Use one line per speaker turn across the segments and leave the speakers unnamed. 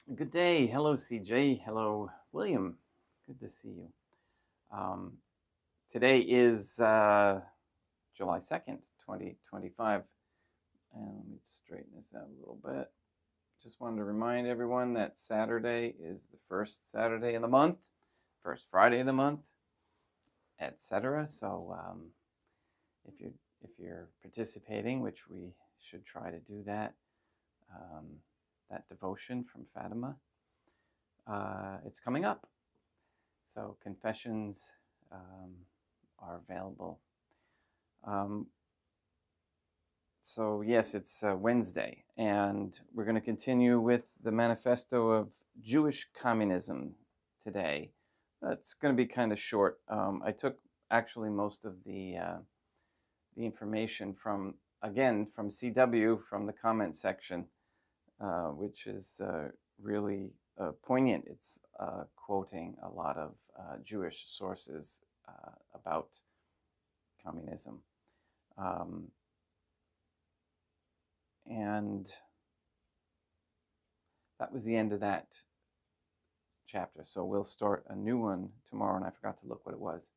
Good day. Hello, CJ. Hello, William. Good to see you. Um, Today is July 2nd, 2025. And let me straighten this out a little bit. Just wanted to remind everyone that Saturday is the first Saturday of the month, first Friday of the month, etc. So if you're participating, which we should try to do that, um, that devotion from Fatima, it's coming up. So confessions are available. So yes, it's Wednesday, and we're going to continue with the Manifesto of Jewish Communism today. That's going to be kind of short. I took actually most of the information from CW from the comment section, which is really poignant. It's quoting a lot of Jewish sources about communism. And that was the end of that chapter. So we'll start a new one tomorrow, and I forgot to look what it was.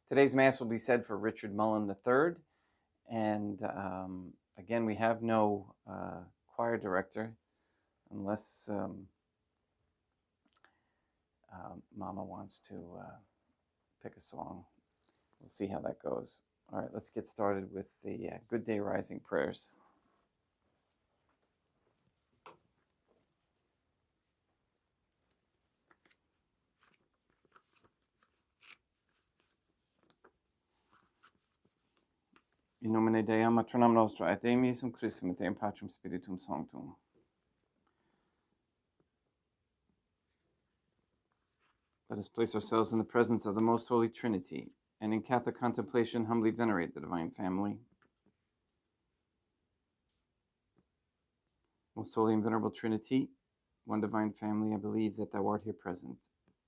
Today's Mass will be said for Richard Mullen III. And again, we have no choir director unless Mama wants to pick a song. We'll see how that goes. All right, let's get started with the Good Day Rising prayers. In nomine Dei, matronam nostra, et Dei Iesum Christum, et Deum Patrum Spiritum Sanctum. Let us place ourselves in the presence of the Most Holy Trinity, and in Catholic contemplation humbly venerate the Divine Family. Most Holy and Venerable Trinity, one Divine Family, I believe that Thou art here present.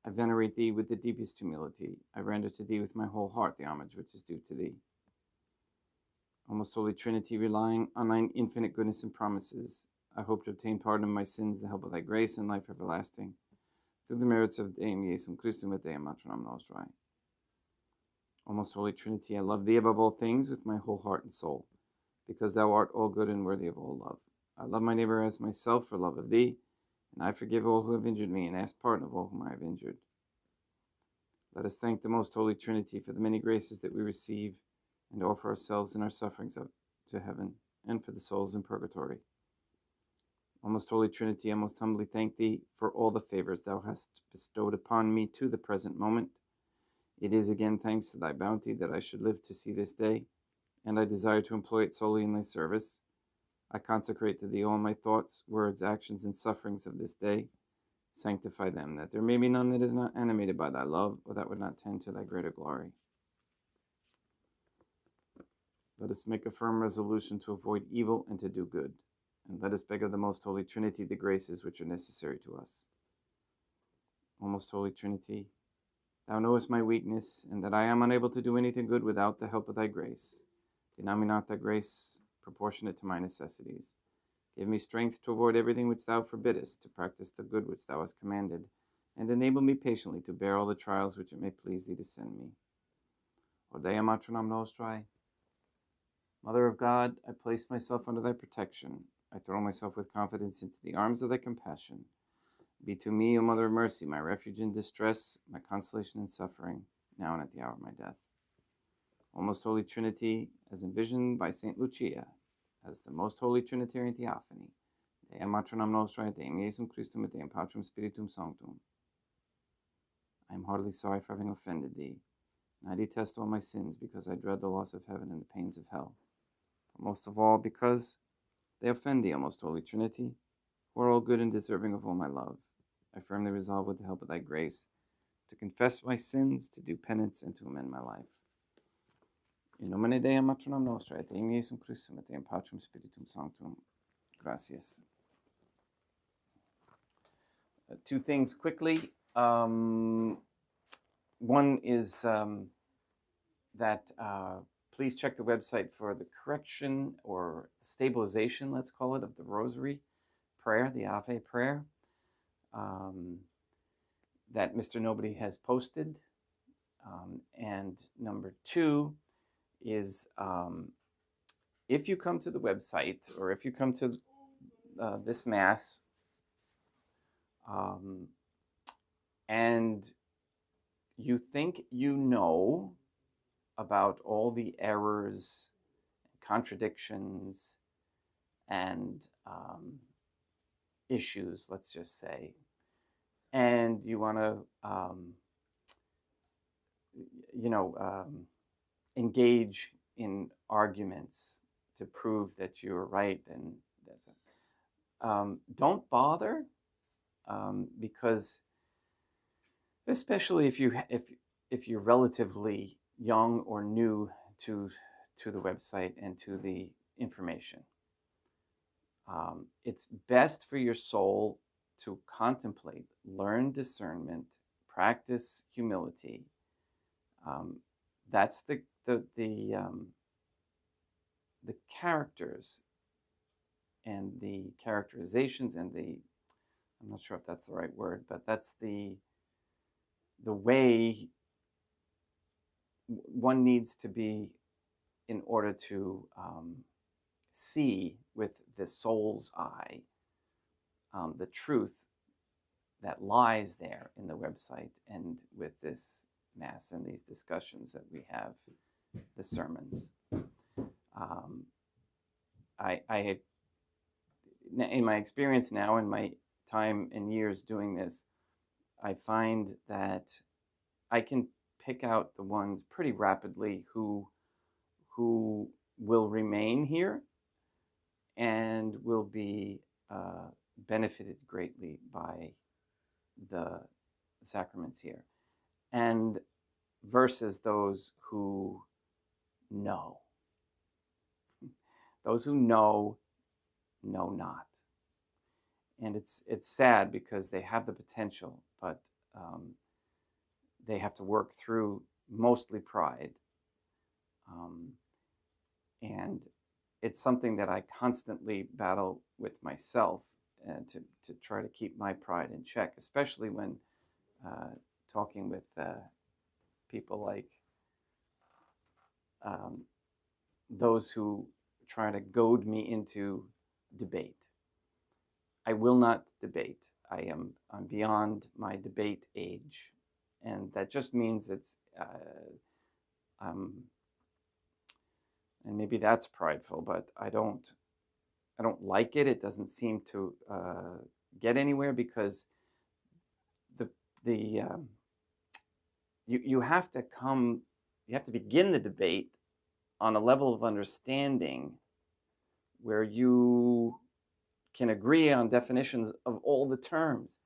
I venerate Thee with the deepest humility. I render to Thee with my whole heart the homage which is due to Thee. O Most Holy Trinity, relying on Thine infinite goodness and promises, I hope to obtain pardon of my sins, the help of Thy grace, and life everlasting, through the merits of Deum Iesum Christum et Deum Matronam Nostrae. O Most Holy Trinity, I love Thee above all things with my whole heart and soul, because Thou art all good and worthy of all love. I love my neighbor as myself for love of Thee, and I forgive all who have injured me, and ask pardon of all whom I have injured. Let us thank the Most Holy Trinity for the many graces that we receive, and offer ourselves and our sufferings up to heaven, and for the souls in purgatory. O Most Holy Trinity, I most humbly thank Thee for all the favors Thou hast bestowed upon me to the present moment. It is again thanks to Thy bounty that I should live to see this day, and I desire to employ it solely in Thy service. I consecrate to Thee all my thoughts, words, actions, and sufferings of this day. Sanctify them, that there may be none that is not animated by Thy love, or that would not tend to Thy greater glory. Let us make a firm resolution to avoid evil and to do good, and let us beg of the Most Holy Trinity the graces which are necessary to us. O Most Holy Trinity, Thou knowest my weakness, and that I am unable to do anything good without the help of Thy grace. Deny me not Thy grace proportionate to my necessities. Give me strength to avoid everything which Thou forbiddest, to practice the good which Thou hast commanded, and enable me patiently to bear all the trials which it may please Thee to send me. O Dea Matronam Nostrae, Mother of God, I place myself under Thy protection. I throw myself with confidence into the arms of Thy compassion. Be to me, O Mother of Mercy, my refuge in distress, my consolation in suffering, now and at the hour of my death. O Most Holy Trinity, as envisioned by St. Lucia, as the Most Holy Trinitarian Theophany, Dea Matronam Nostrae, Deum Iesum Christum et Deum Patrum Spiritum Sanctum. I am heartily sorry for having offended Thee, and I detest all my sins because I dread the loss of heaven and the pains of hell. Most of all, because they offend Thee, O Most Holy Trinity, who are all good and deserving of all my love. I firmly resolve, with the help of Thy grace, to confess my sins, to do penance, and to amend my life. In nomine Dei Matronam Nostrae, et Deum Iesum Christum, et Deum Patrum Spiritum Sanctum. Gracias. Two things quickly. One is that please check the website for the correction or stabilization, let's call it, of the Rosary prayer, the Ave prayer. that Mr. Nobody has posted. And number two is if you come to the website or if you come to this Mass and you think you know about all the errors, contradictions, and issues, let's just say, and you want to, engage in arguments to prove that you're right, and that's it. Don't bother, because especially if you're relatively young or new to the website and to the information. It's best for your soul to contemplate, learn discernment, practice humility. That's the characters and the characterizations and I'm not sure if that's the right word, but that's the way one needs to be in order to see with the soul's eye the truth that lies there in the website and with this Mass and these discussions that we have, the sermons. I in my experience now, in my time and years doing this, I find that I can pick out the ones pretty rapidly who will remain here and will be benefited greatly by the sacraments here, and versus those who know. Those who know not. And it's sad because they have the potential, but they have to work through mostly pride. And it's something that I constantly battle with myself to try to keep my pride in check, especially when talking with people like those who try to goad me into debate. I will not debate. I'm beyond my debate age, and that just means it's and maybe that's prideful, but I don't like it. It doesn't seem to get anywhere because you have to begin the debate on a level of understanding where you can agree on definitions of all the terms,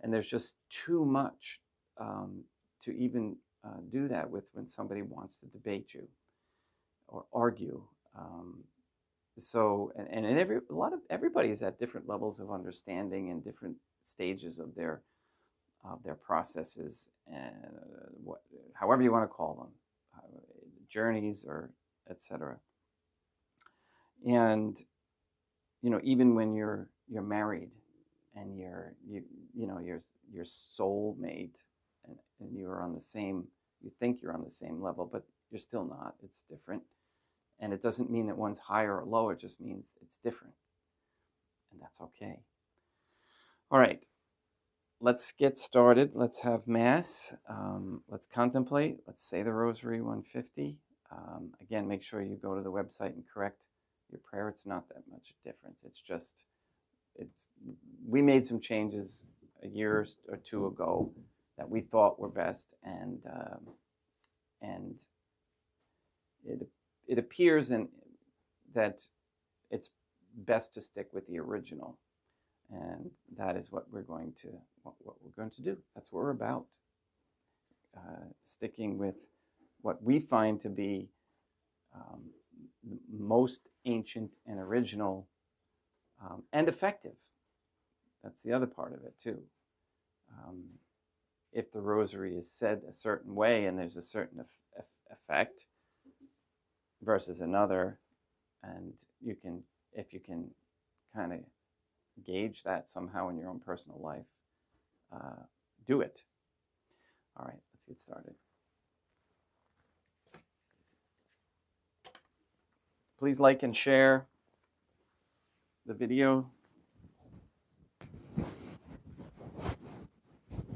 and there's just too much to even do that with when somebody wants to debate you or argue. Everybody is at different levels of understanding and different stages of their processes, and however you want to call them, journeys or etc. And even when you're married and your soulmate and you're on the same, you think you're on the same level, but you're still not. It's different. And it doesn't mean that one's higher or lower, it just means it's different. And that's okay. All right, let's get started. Let's have Mass. Let's contemplate. Let's say the Rosary 150. Again, make sure you go to the website and correct your prayer. It's not that much difference. We made some changes a year or two ago that we thought were best, and it appears that it's best to stick with the original, and that is what we're going to do. That's what we're about. Sticking with what we find to be the most ancient and original and effective. That's the other part of it too. If the Rosary is said a certain way and there's a certain effect versus another, and if you can kind of gauge that somehow in your own personal life, do it. All right, let's get started. Please like and share the video.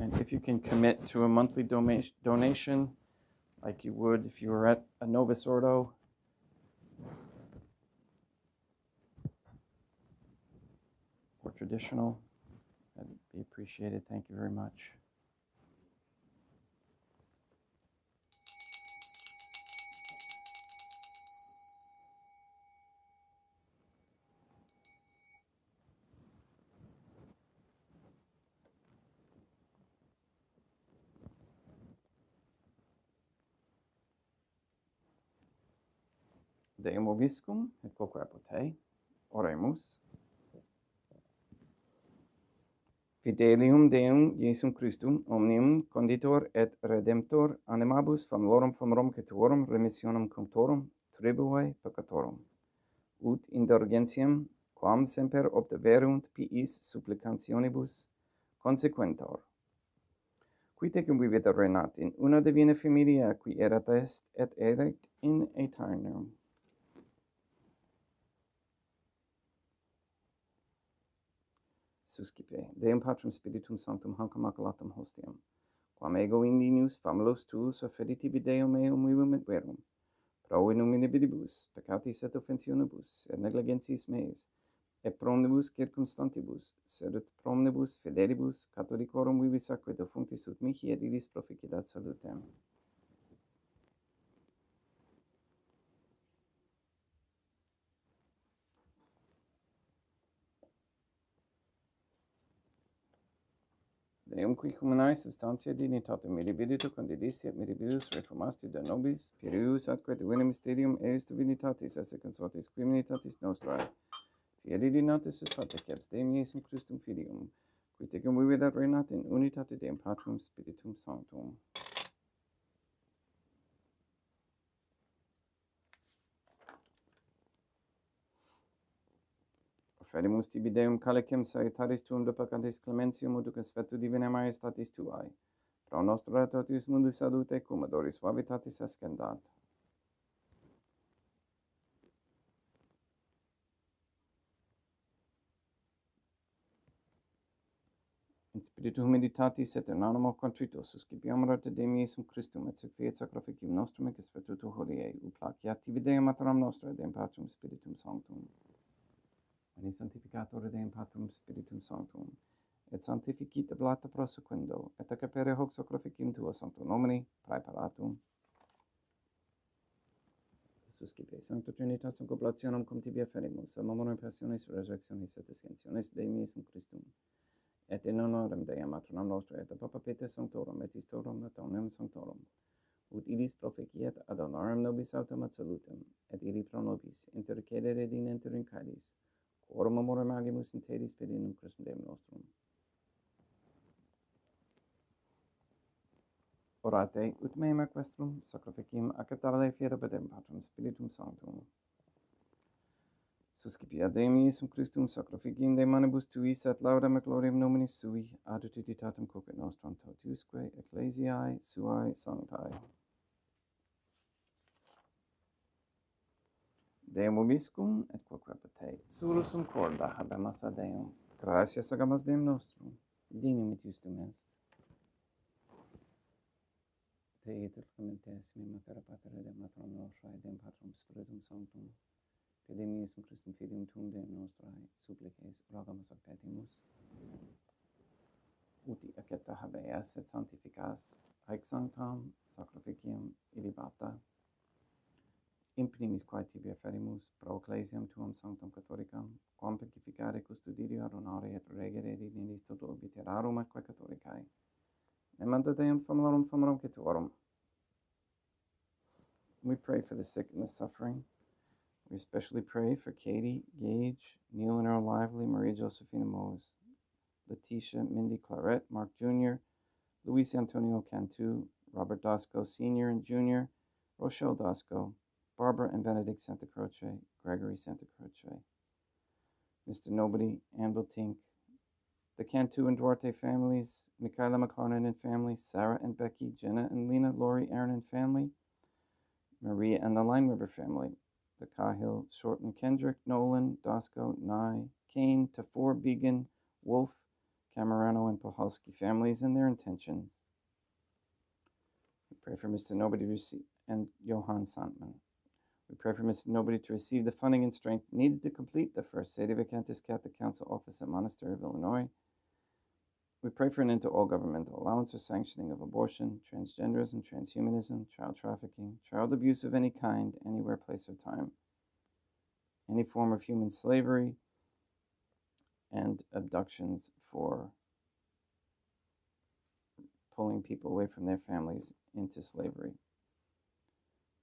And if you can commit to a monthly donation, like you would if you were at a Novus Ordo, or traditional, that'd be appreciated. Thank you very much. Deum vobiscum et quoque apotei, oremus. Fidelium Deum Iesum Christum, omnium conditor et redemptor animabus famulorum cetuorum remissionem cunctorum tribue peccatorum, ut indulgentiam, quam semper obteverunt piis supplicationibus consequentor. Qui tecum vivit renat in una divina familia, qui erat est et erect in aeternum. Suscipe, Deum Patrum Spiritum Sanctum hanc immaculatum hostiam, quam ego indinius famulos tuus affeditivi Deum meum vivum et verum, pro innumerabilibus peccatis et offensionibus et negligentis meis, et promnibus circumstantibus, sed et promnibus fidelibus catholicorum vivis acque defunctis ut mihi et illis proficiat salutem. Deum qui humanae substantia dignitatem mirabilitur condidissi et mirabilis reformasti de nobis, pirius atque divinem mysterium eis divinitatis esse consortis criminitatis nostrae, fieri natis est patriceps Deum Iesum Christum Filium, qui tecum vivit et reinat in unitate Deum Patrum Spiritum Sanctum. Offerimus tibi Deum calicem salutaris tuum de peccatis clementium ut conspectu divinae majestatis tuae, pro nostra totius mundus salute cum adoris suavitatis ascendat. In spiritu humilitatis et in animo contrito suscipiamur te Deum Iesum Christum et fiat sacrificium nostrum et spiritu holiae, ut placiat tibi Deum materam nostra, Deum Patrum Spiritum Sanctum. Veni sanctificator Deum Patrum Spiritum Sanctum, et sanctificite blata prosequendo, et accapere hoc sacrificium tua sancto nomini praeparatum. Suscipe Sancta Trinitas in oblationem cum tibi afferimus, a memoriam passionis resurrectionis et ascensionis Deum Iesum Christum, et in honorem Deum matronam nostra et Papa Peter Sanctorum et Istorum et omnium Sanctorum, ut illis proficiat ad honorem nobis autem ad salutem, et illi pro nobis intercedere in interim caelis, quorum amore agimus in te spiritum Christum Deum nostrum. Orate, ut meum equestrum sacrificium acceptabile fiat ab Deum Patrum Spiritum Sanctum. Suscipia Deum Iesum Christum sacrificium de manibus tuis et laudam et gloriam nominis sui, ad utilitatem quoque nostram totiusque ecclesiae suae sanctae. Deum vobiscum et quoque apotei, sulusum corda habemus ad Deum. Gratias agamus Deum nostrum, dignum et justum est. Te iter clementissimi matera patere Deum matronum nostrae, Deum Patrum Spiritum Sanctum, per Deum Iesum Christum Filium tuum Deum nostrae, supplices rogamus ad petimus, uti accepta habeas et sanctificas haec sanctam sacrificium illibata, in primis quae tibi afferimus pro ecclesiam tuam sanctam catholicam, quam pacificare custodire ad honore et regere dignitas toto obiterarum atque catholicae. Memento Deum famulorum cetuorum. We pray for the sick and the suffering. We especially pray for Katie, Gage, Neil and Earl Lively, Maria Josephina Mose, Letitia, Mindy Claret, Mark Jr., Luis Antonio Cantu, Robert Dasco Sr. and Jr., Rochelle Dasco, Barbara and Benedict Santa Croce, Gregory Santa Croce, Mr. Nobody, Anvil Tink, the Cantu and Duarte families, Michaela McLaren and family, Sarah and Becky, Jenna and Lena, Lori, Aaron and family, Maria and the Lineweber family, the Cahill, Short and Kendrick, Nolan, Dosco, Nye, Kane, Tafor, Began, Wolf, Camerano, and Pohalski families and their intentions. We pray for Mr. Nobody and Johann Sandman. We pray for Mr. Nobody to receive the funding and strength needed to complete the first Sede Vacantis Catholic Council office at Monastery of Illinois. We pray for an end to all governmental allowance or sanctioning of abortion, transgenderism, transhumanism, child trafficking, child abuse of any kind, anywhere, place, or time, any form of human slavery, and abductions for pulling people away from their families into slavery.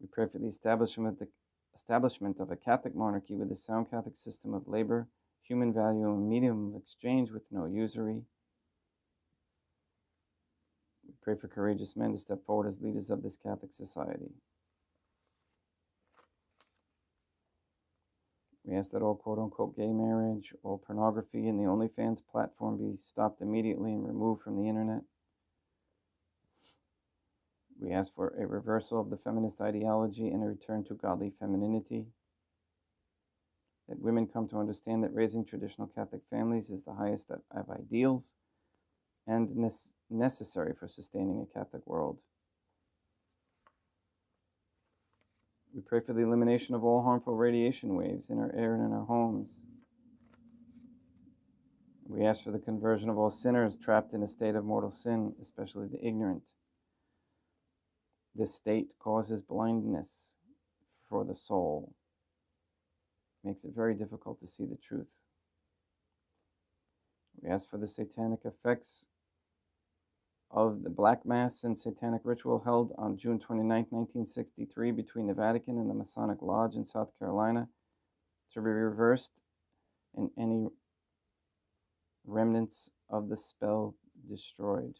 We pray for the establishment of a Catholic monarchy with a sound Catholic system of labor, human value, and medium of exchange with no usury. We pray for courageous men to step forward as leaders of this Catholic society. We ask that all quote-unquote gay marriage, all pornography, and the OnlyFans platform be stopped immediately and removed from the internet. We ask for a reversal of the feminist ideology and a return to godly femininity. That women come to understand that raising traditional Catholic families is the highest of ideals and necessary for sustaining a Catholic world. We pray for the elimination of all harmful radiation waves in our air and in our homes. We ask for the conversion of all sinners trapped in a state of mortal sin, especially the ignorant. This state causes blindness for the soul, makes it very difficult to see the truth. We ask for the satanic effects of the Black Mass and satanic ritual held on June 29, 1963, between the Vatican and the Masonic Lodge in South Carolina to be reversed and any remnants of the spell destroyed.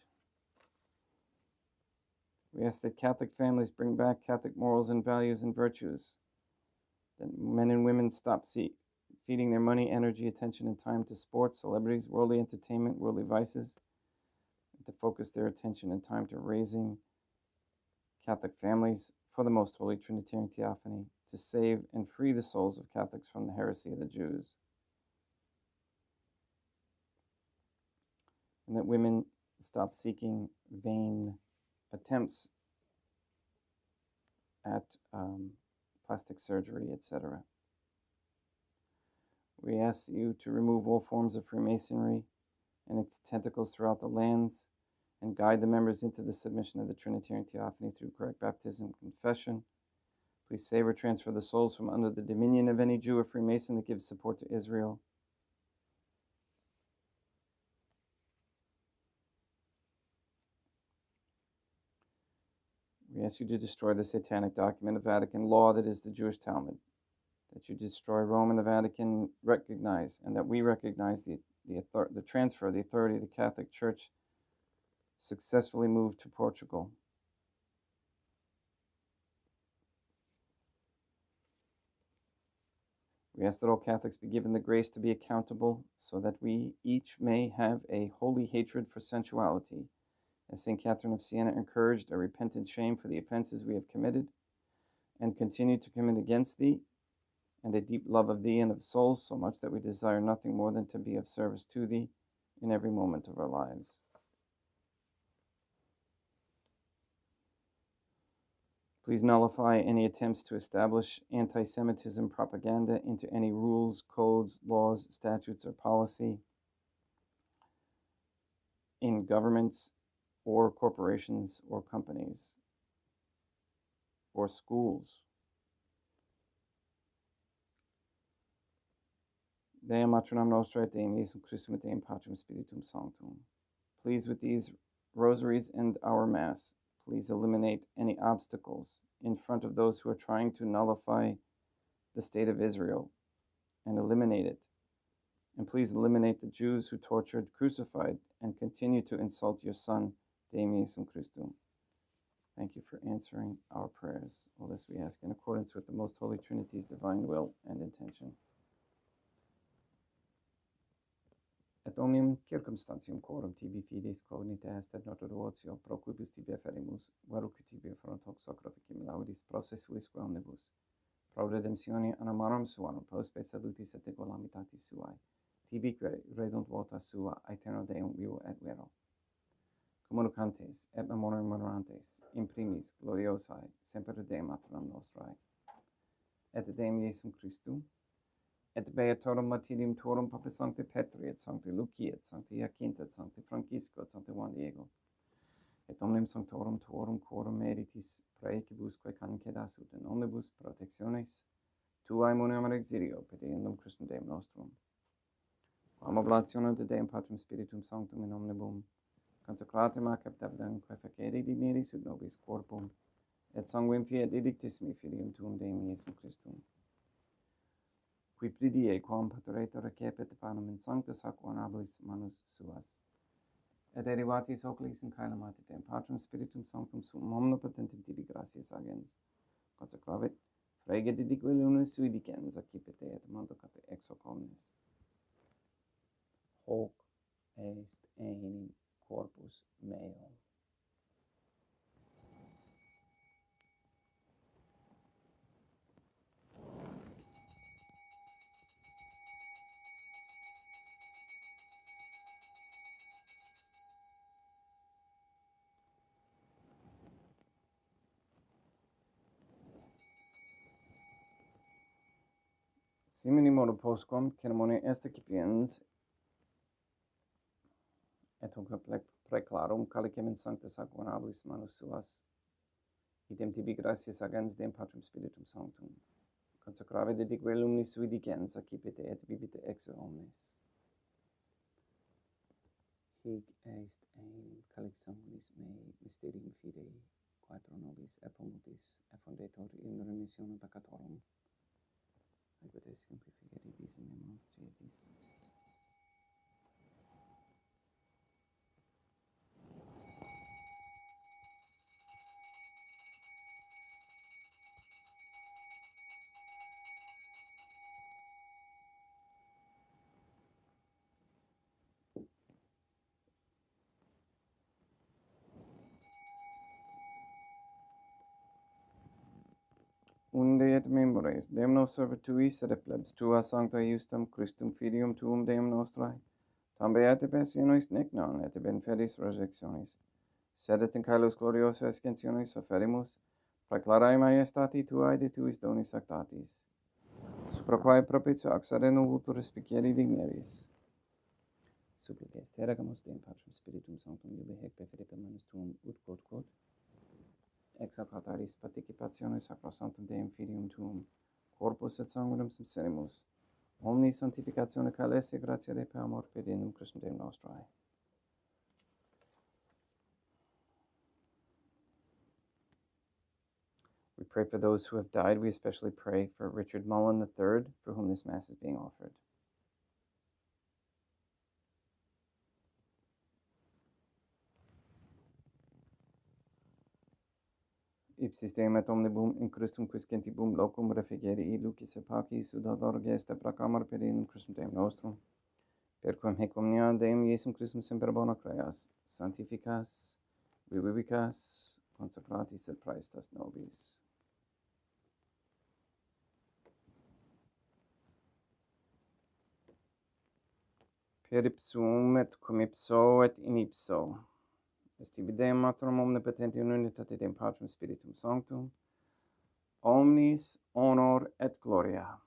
We ask that Catholic families bring back Catholic morals and values and virtues, that men and women stop feeding their money, energy, attention, and time to sports, celebrities, worldly entertainment, worldly vices, and to focus their attention and time to raising Catholic families for the Most Holy Trinitarian Theophany, to save and free the souls of Catholics from the heresy of the Jews. And that women stop seeking vain attempts at plastic surgery, etc. We ask you to remove all forms of Freemasonry and its tentacles throughout the lands and guide the members into the submission of the Trinitarian Theophany through correct baptism and confession. Please save or transfer the souls from under the dominion of any Jew or Freemason that gives support to Israel. We ask you to destroy the satanic document of Vatican law that is the Jewish Talmud, that you destroy Rome and the Vatican recognize, and that we recognize the transfer of the authority of the Catholic Church successfully moved to Portugal. We ask that all Catholics be given the grace to be accountable so that we each may have a holy hatred for sensuality, as St. Catherine of Siena encouraged, a repentant shame for the offenses we have committed and continue to commit against thee, and a deep love of thee and of souls, so much that we desire nothing more than to be of service to thee in every moment of our lives. Please nullify any attempts to establish anti-Semitism propaganda into any rules, codes, laws, statutes, or policy in governments or corporations or companies or schools. Deum matronam nostra et Deum Iesum Christum et Deum Patrum Spiritum Sanctum. Please, with these rosaries and our Mass, please eliminate any obstacles in front of those who are trying to nullify the state of Israel and eliminate it. And please eliminate the Jews who tortured, crucified, and continue to insult your Son, Deum Iesum Christum. Thank you for answering our prayers. All this we ask in accordance with the Most Holy Trinity's divine will and intention. et omnium circumstantium quorum tibi fidis cognita est et nota devotio pro quibus tibi afferimus, veruque tibi afferent hoc sacrificim laudis processuis omnibus, pro redemptione animarum suarum, post salutis et equalamitatis suae, tibi que redunt vota sua, aeterno Deum vivo et vero. Communicantes et memoriam honorantes, in primis gloriosae, semper Deum Maternam nostrae, et Deum Iesum Christum, et beatorum martyrium tuorum Papa Sancti Petri, et Sancti Lucia, et Sancti Jacinta, et Sancti Francisco, et Sancti Juan Diego, et omnium sanctorum tuorum quorum meritis praecibusque cancedasut in omnibus protectiones tuae muniam exilio, pediendum Christum Deum nostrum. Quam oblationem de Deum Patrum Spiritum Sanctum in omnibum, consecratum ac aptabdem quae facere digneris ut nobis corpum, et sanguinem fiat edictissimi Filium tuum Deum Iesum Christum. Qui pridie quam pateretur recepit panem in sanctus ac honorabilis manus suas, et derivatis oculis in caelum Deum Patrum Spiritum Sanctum sum omnipotentem tibi gratias agens, consecravit, frege didique lunis sui dicens, accipite et mandocate ex hoc omnes. Hoc est enim corpus meo. Simini modo postquam ceremoniae est excipiens, et hoc preclarum calicem in sanctus ac honorabilis manus suas, idem tibi gratias agens Deum Patrum Spiritum Sanctum, consecrave dedique luminis sui dicens, accipite et vivite ex omnes. Hic est enim calix sanguinis mei mysterium fidei, quae pro nobis epomutis effundetur in remissionem peccatorum, aequatesium qui figeritis in nemo Trietis. Unde et memores Deum nos servituis et plebs tua sancta iustam Christum Filium tuum Deum nostrae, tam beate passionis nec non et benfidis resurrectionis, sed et in caelos gloriosa ascensionis offerimus, praeclarae maiestati tuae de tuis donis actatis, supra quae propitio accede vultur spicieri digneris. Supplices te regamus Deum Patrum Spiritum Sanctum iube hec per fide manus tuum ut quod ex hoc altaris participationis sacrosanctum Deum Filium tuum, corpus et sanguinem sincerimus, omni sanctificatione caelese gratia Dei per amor pediendum Christum Deum nostrae. We pray for those who have died. We especially pray for Richard Mullen III, for whom this Mass is being offered. Ipsis Deum et omnibum in Christum quiscentibum locum refigerii lucis et pacis ut ador gesta proclamar pediendum Christum Deum nostrum, per quam hec omnia Deum Iesum Christum semper bona creas, sanctificas, vivibicas, consecratis et praestas nobis. Per ipsum et cum ipso et in ipso, est tibi Deum Maternam omnipotenti in unitate Deum Patrum Spiritum Sanctum, omnis honor et gloria.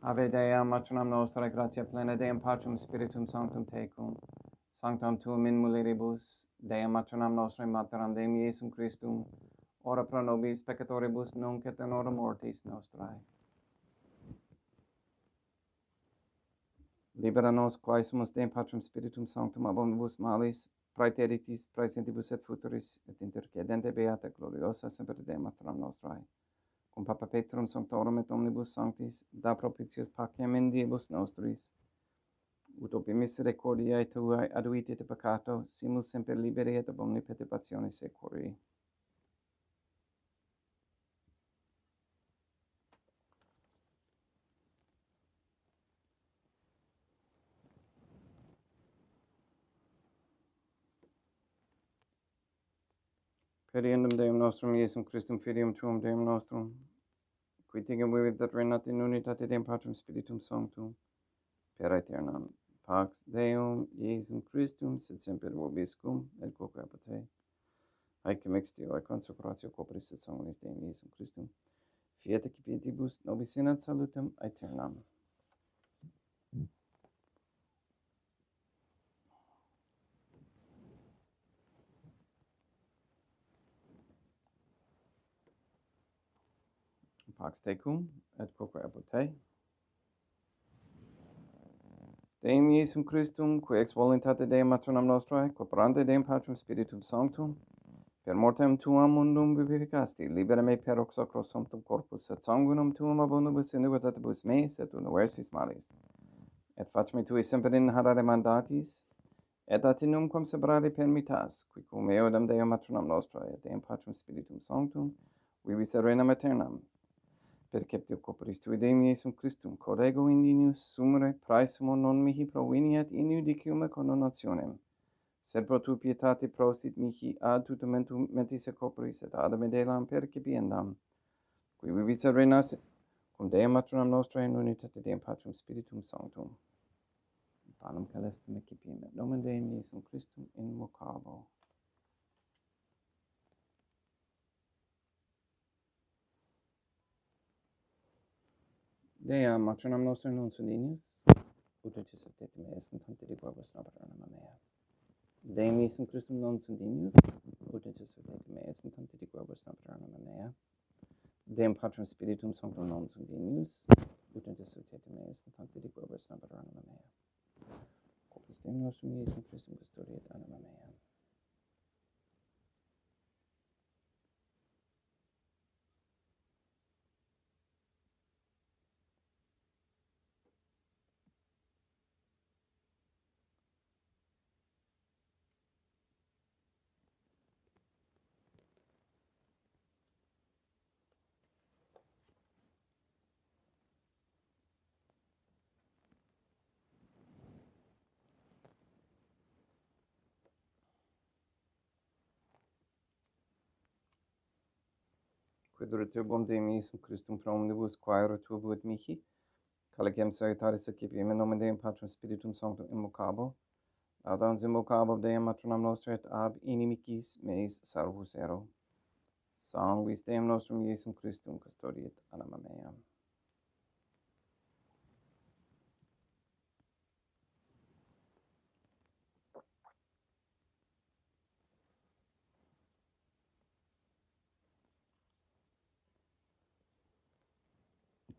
Ave Dea, Maternam nostrae, gratia plena Deum Patrum Spiritum Sanctum tecum, sanctam tuum in mulieribus, Deum Maternam nostrae, Materam Deum Iesum Christum, ora pro nobis peccatoribus nunc et in hora mortis nostrae. Libera nos quae sumus Deum Patrum Spiritum Sanctum ab omnibus malis, praeteritis, praesentibus et futuris, et intercedente beata gloriosa semper Deum Maternam nostrae. Cum Papa Petrum Sanctorum et omnibus sanctis, da propitius pacem in diebus nostris, ut opi misericordiae tuae aduiti te peccato, simus semper liberi et ab omni perturbazione securi. Per eundem Deum nostrum, Iesum Christum, Filium Tuum, Deum nostrum, qui tingem vivit et reinat in unitate Deum Patrum Spiritum Sanctum, per aeternam. Pax Deum, Iesum Christum, sed semper vobiscum, et quoque apud te. Haec mixtio et consecratio corporis et sanguinis Deum Iesum Christum, fiat ec pietibus nobis sinat salutem aeternam. Pax tecum, et quoque apud te. Deum Iesum Christum, qui ex voluntate Deum matronam nostrae, corporante Deum Patrum Spiritum Sanctum, per mortem tuam mundum vivificasti, libera me per hoc sacro sanctum corpus, et sanguinum tuum abundibus iniquitatibus meis, et universis malis. Et fac me tui semper in harare mandatis, et atinum quam sebrare permittas, qui cum eodam Deum matronam nostrae, et Deum Patrum Spiritum Sanctum, vivis et reinam aeternam. Perceptio corporis tui Deum Iesum Christum, corrego indinius sumere praesumo non mihi proveniat in judicium et condonationem, sed pro tu pietate prosit mihi ad tutamentum mentis et corporis et ad medelam percipiendam, qui vivis et reinas cum Deum matronam nostrae in unitate Deum Patrum Spiritum Sanctum. Panem celestem excipiem et nomen Deum Iesum Christum invocabo. Dea matronam nostram non sudinius, ut et subtetum est tante de quabus naveranam mea. Deum Iesum Christum non sudinius, ut et subtetum est tante de quabus naveranam mea. Deum Patrum Spiritum Sanctum non sudinius, ut et subtetum est tante de quabus naveranam mea. Corpus Deum nostrum Iesum Christum custodiet anima mea. Quid retribuum Deum Iesum Christum pro omnibus quae retribuit mihi, calicem salutaris excipiem in nomen Deum Patrum Spiritum Sanctum invocabo, laudans invocabo Deum matronam nostrae et ab inimicis meis salvus ero. Sanguis Deum nostrum Iesum Christum custodiet anima mea.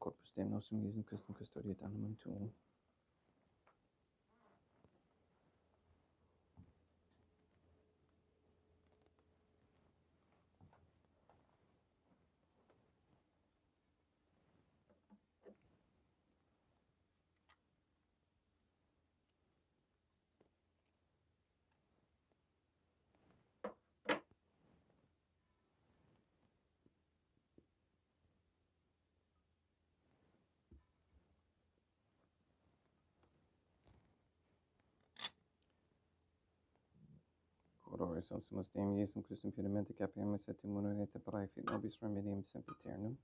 Corpus Deum nostrum Iesum Christum custodiet animam tuum. Cororis sumus Deum Iesum Christum puramente capiamus et immunere te praefit nobis remedium sempiternum.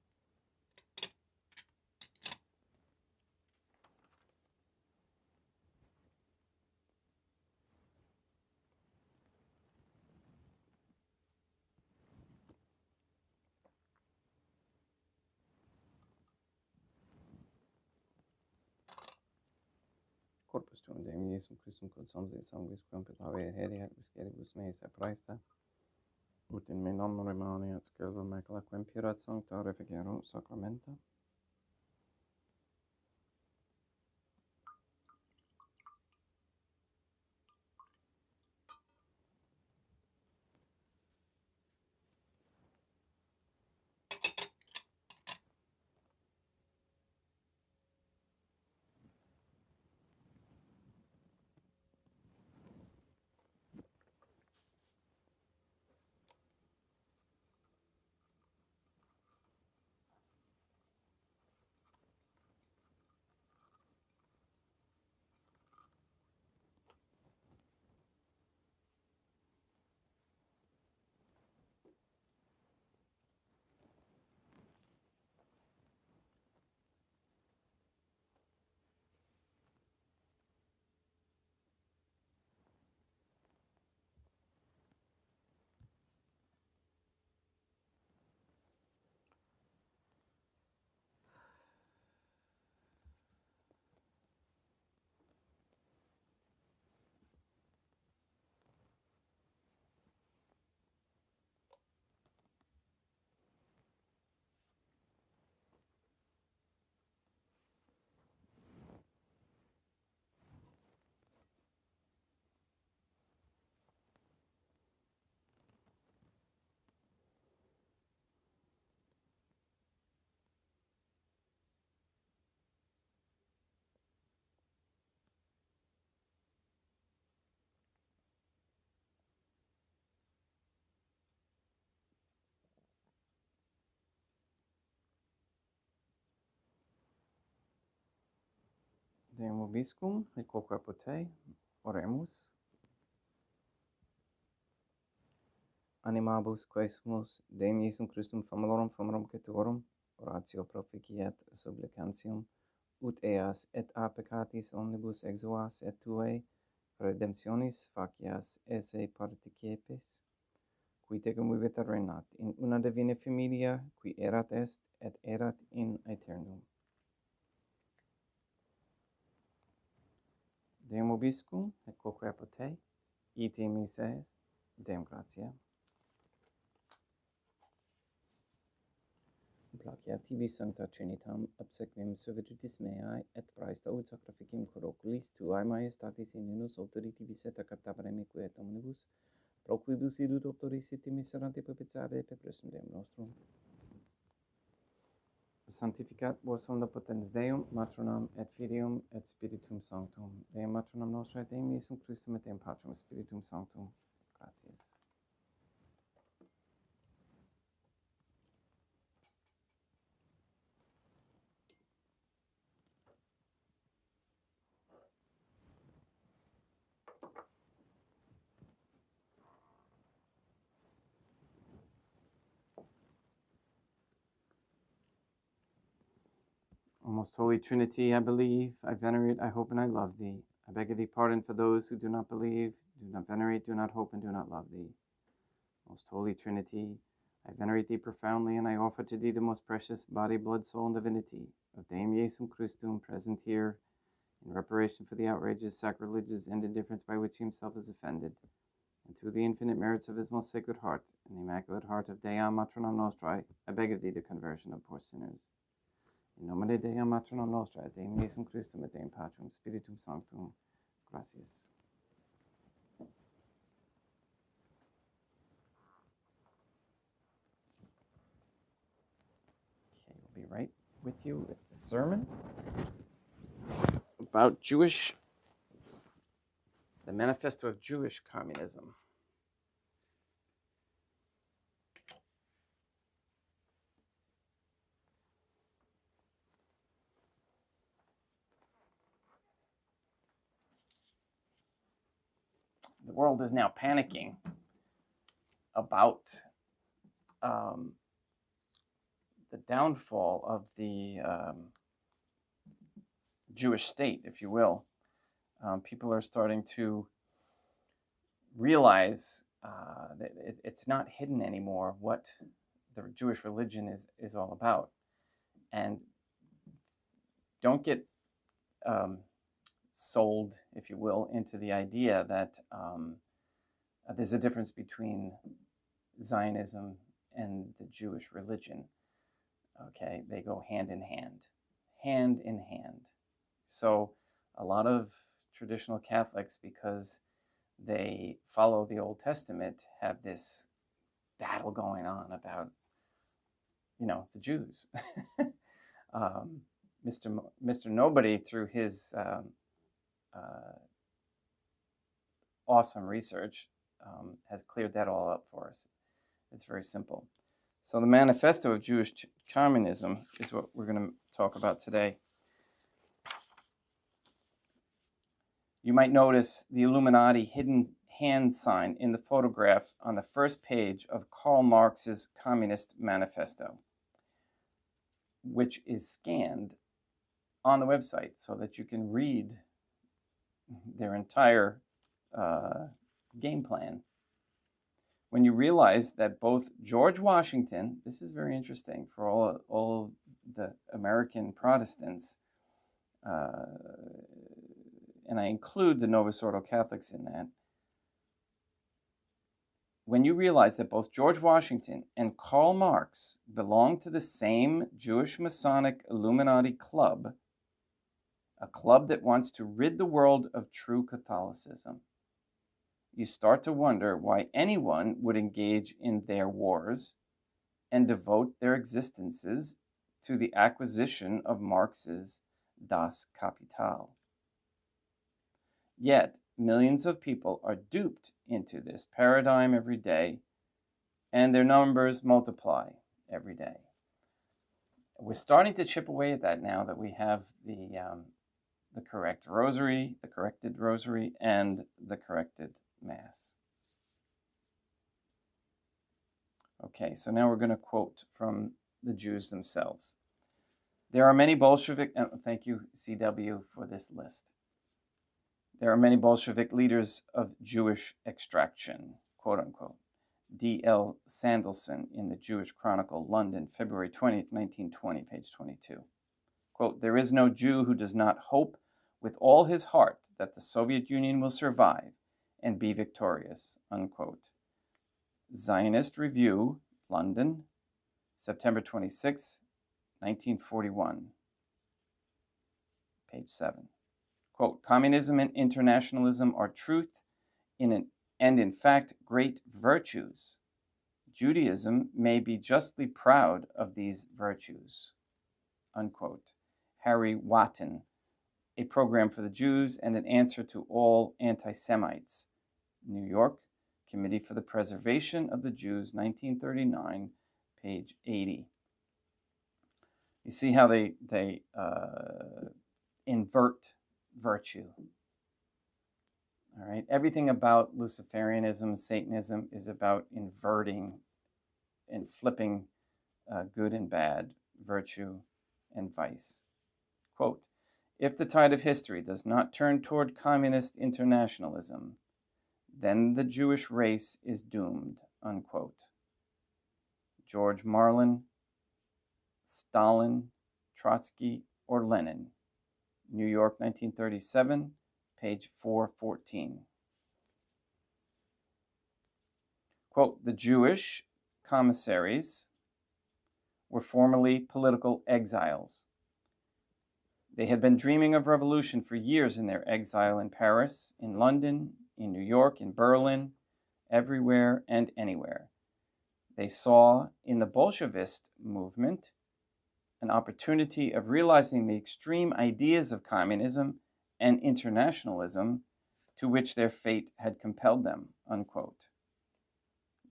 Corpus tuum Deum Iesum Christum quod somse sanguis quam petave heriat visceribus meis apraesta, ut in me non remaniat scelva macula quem purat sancta reficerunt sacramenta. Deum vobiscum, et quoque pote, oremus. Animabus quae sumus Deum Iesum Christum famalorum caetorum, oratio proficiat supplicantium, ut eas et a peccatis omnibus exuas et tuae redemptionis facias esse particepes, qui tecum vivit et regnat in una divina familia, qui erat est et erat in aeternum. Deum vobiscum, et quoque pote, ite missa est, Deum gratia. Placia tibi sancta Trinitam obsequium servitutis meae et praesta ut sacrificium cor oculis tuae majestatis in unus autoritibus et captavere meque et omnibus, pro quibus idut autoris iti miserante propitiae per Christum Deum nostrum. Sanctificat vos omnipotens Deum, Matronam et Filium et Spiritum Sanctum. Deum Matronam nostra et Deum Iesum Christum et Deum Patrum Spiritum Sanctum. Gratias. O most holy Trinity, I believe, I venerate, I hope, and I love thee. I beg of thee pardon for those who do not believe, do not venerate, do not hope, and do not love thee. Most holy Trinity, I venerate thee profoundly, and I offer to thee the most precious body, blood, soul, and divinity of Deum Iesum Christum, present here, in reparation for the outrages, sacrileges, and indifference by which he himself is offended, and through the infinite merits of his most sacred heart, and the immaculate heart of Dea Matronam Nostrae, I beg of thee the conversion of poor sinners. In nomine Dei Matronam Nostrae, et Deum Iesum Christum, et Deum Patrum Spiritum Sanctum. Gracias. Okay, we'll be right with you with the sermon about the Manifesto of Jewish Communism. The world is now panicking about the downfall of the Jewish state, if you will. People are starting to realize that it's not hidden anymore what the Jewish religion is all about. And don't get sold, if you will, into the idea that there's a difference between Zionism and the Jewish religion. Okay, they go hand in hand. Hand in hand. So a lot of traditional Catholics, because they follow the Old Testament, have this battle going on about, the Jews. Mr. Nobody, through his awesome research, has cleared that all up for us. It's very simple. So the Manifesto of Jewish Communism is what we're going to talk about today. You might notice the Illuminati hidden hand sign in the photograph on the first page of Karl Marx's Communist Manifesto, which is scanned on the website so that you can read their entire game plan. When you realize that both George Washington, this is very interesting for all the American Protestants, and I include the Novus Ordo Catholics in that. When you realize that both George Washington and Karl Marx belong to the same Jewish Masonic Illuminati club, a club that wants to rid the world of true Catholicism, you start to wonder why anyone would engage in their wars and devote their existences to the acquisition of Marx's Das Kapital. Yet, millions of people are duped into this paradigm every day, and their numbers multiply every day. We're starting to chip away at that now that we have the the correct rosary, the corrected rosary, and the corrected Mass. Okay, so now we're going to quote from the Jews themselves. There are many Bolshevik, thank you, CW, for this list. There are many Bolshevik leaders of Jewish extraction, quote unquote. D.L. Sandelson in the Jewish Chronicle, London, February 20th, 1920, page 22. Quote, there is no Jew who does not hope with all his heart that the Soviet Union will survive and be victorious, unquote. Zionist Review, London, September 26, 1941, page 7. Quote, communism and internationalism are truth and in fact great virtues. Judaism may be justly proud of these virtues, unquote. Harry Watton, A Program for the Jews and an Answer to All Anti-Semites, New York, Committee for the Preservation of the Jews, 1939, page 80. You see how they invert virtue. All right, everything about Luciferianism, Satanism is about inverting and flipping good and bad, virtue and vice. Quote, if the tide of history does not turn toward communist internationalism, then the Jewish race is doomed, unquote. George Marlin, Stalin, Trotsky, or Lenin, New York, 1937, page 414. Quote, the Jewish commissaries were formerly political exiles. They had been dreaming of revolution for years in their exile in Paris, in London, in New York, in Berlin, everywhere and anywhere. They saw in the Bolshevist movement an opportunity of realizing the extreme ideas of communism and internationalism to which their fate had compelled them, unquote.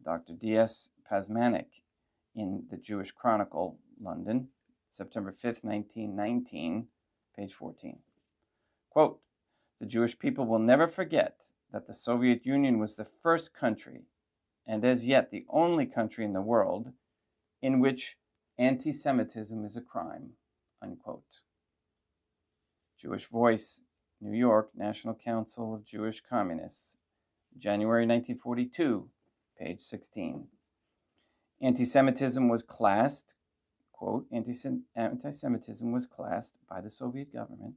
Dr. D.S. Pasmanik in the Jewish Chronicle, London, September 5th, 1919, page 14. Quote, the Jewish people will never forget that the Soviet Union was the first country, and as yet the only country in the world, in which anti-Semitism is a crime, unquote. Jewish Voice, New York, National Council of Jewish Communists, January 1942, page 16. Anti-Semitism was classed, quote, anti-Semitism was classed by the Soviet government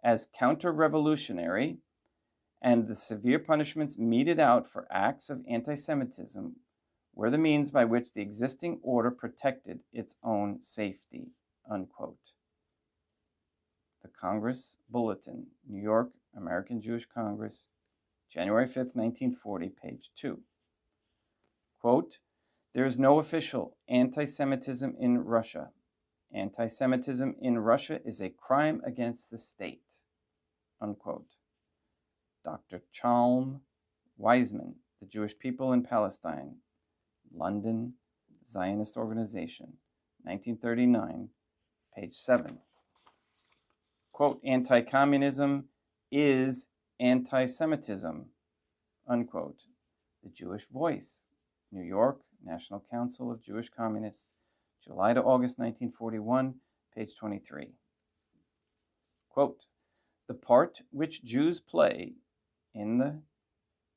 as counter-revolutionary, and the severe punishments meted out for acts of anti-Semitism were the means by which the existing order protected its own safety, unquote. The Congress Bulletin, New York, American Jewish Congress, January 5th, 1940, page 2. Quote, there is no official anti-Semitism in Russia. Anti-Semitism in Russia is a crime against the state, unquote. Dr. Chalm Weizmann, The Jewish People in Palestine, London, Zionist Organization, 1939, page 7. Quote, anti-communism is anti-Semitism, unquote. The Jewish Voice, New York, National Council of Jewish Communists, July to August 1941, page 23. Quote, the part which Jews play in the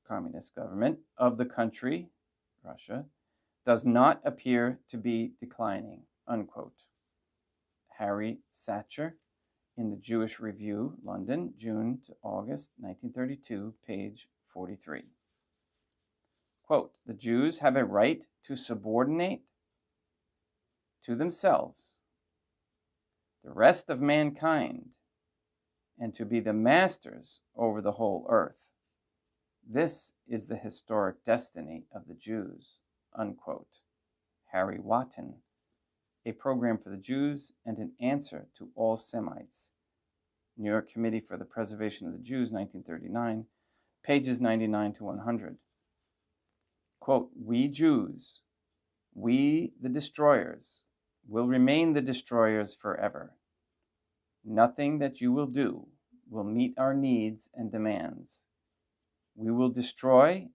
communist government of the country, Russia, does not appear to be declining, unquote. Harry Satcher in the Jewish Review, London, June to August 1932, page 43. Quote, the Jews have a right to subordinate to themselves the rest of mankind and to be the masters over the whole earth. This is the historic destiny of the Jews, unquote. Harry Watton, A Program for the Jews and an Answer to All Semites, New York Committee for the Preservation of the Jews, 1939, pages 99 to 100. Quote, we Jews, we the destroyers, will remain the destroyers forever. Nothing that you will do will meet our needs and demands. We will destroy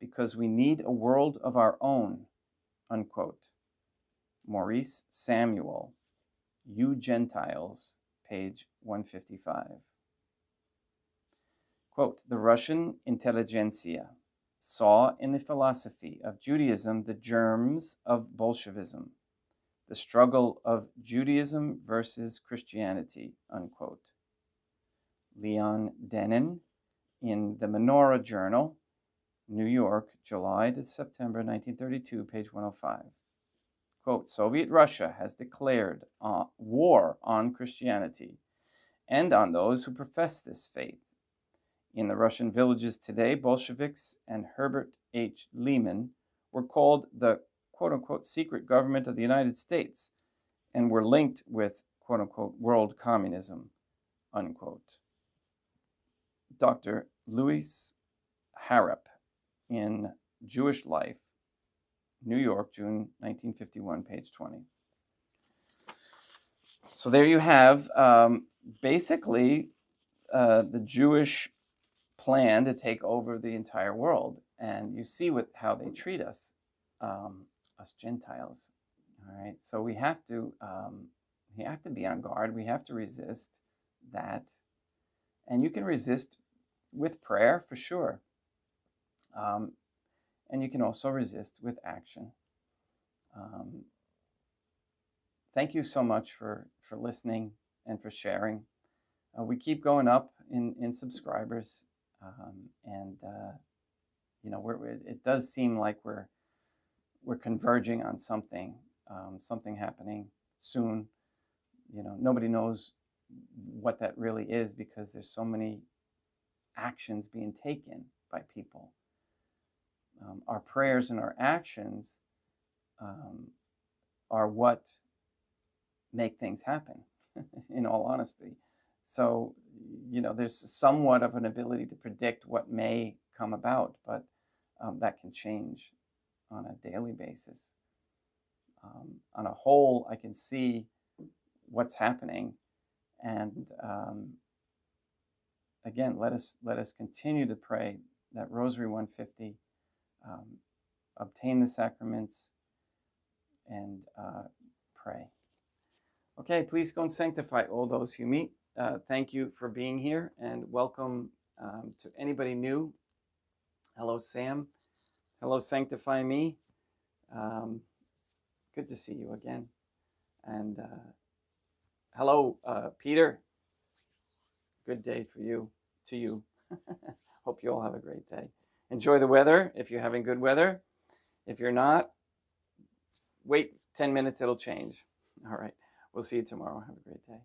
because we need a world of our own, unquote. Maurice Samuel, You Gentiles, page 155. Quote, the Russian intelligentsia saw in the philosophy of Judaism the germs of Bolshevism, the struggle of Judaism versus Christianity, unquote. Leon Denon, in the Menorah Journal, New York, July to September 1932, page 105. Quote, Soviet Russia has declared war on Christianity and on those who profess this faith. In the Russian villages today, Bolsheviks and Herbert H. Lehman were called the quote-unquote secret government of the United States and were linked with quote-unquote world communism, unquote. Dr. Louis Harrop in Jewish Life, New York, June 1951, page 20. So there you have basically the Jewish plan to take over the entire world. And you see how they treat us, us Gentiles. All right, so we have to be on guard. We have to resist that. And you can resist with prayer, for sure. And you can also resist with action. Thank you so much for listening and for sharing. We keep going up in subscribers, and you know, it does seem like we're converging on something happening soon. You know, nobody knows what that really is because there's so many actions being taken by people. Our prayers and our actions are what make things happen, in all honesty. So, you know, there's somewhat of an ability to predict what may come about, but that can change on a daily basis. On a whole, I can see what's happening, and again, let us continue to pray that Rosary 150, obtain the sacraments, and pray. Okay, please go and sanctify all those you meet. Thank you for being here, and welcome to anybody new. Hello, Sam. Hello, Sanctify Me. Good to see you again. And hello, Peter. Good day for you, to you. Hope you all have a great day. Enjoy the weather if you're having good weather. If you're not, wait 10 minutes, it'll change. All right. We'll see you tomorrow. Have a great day.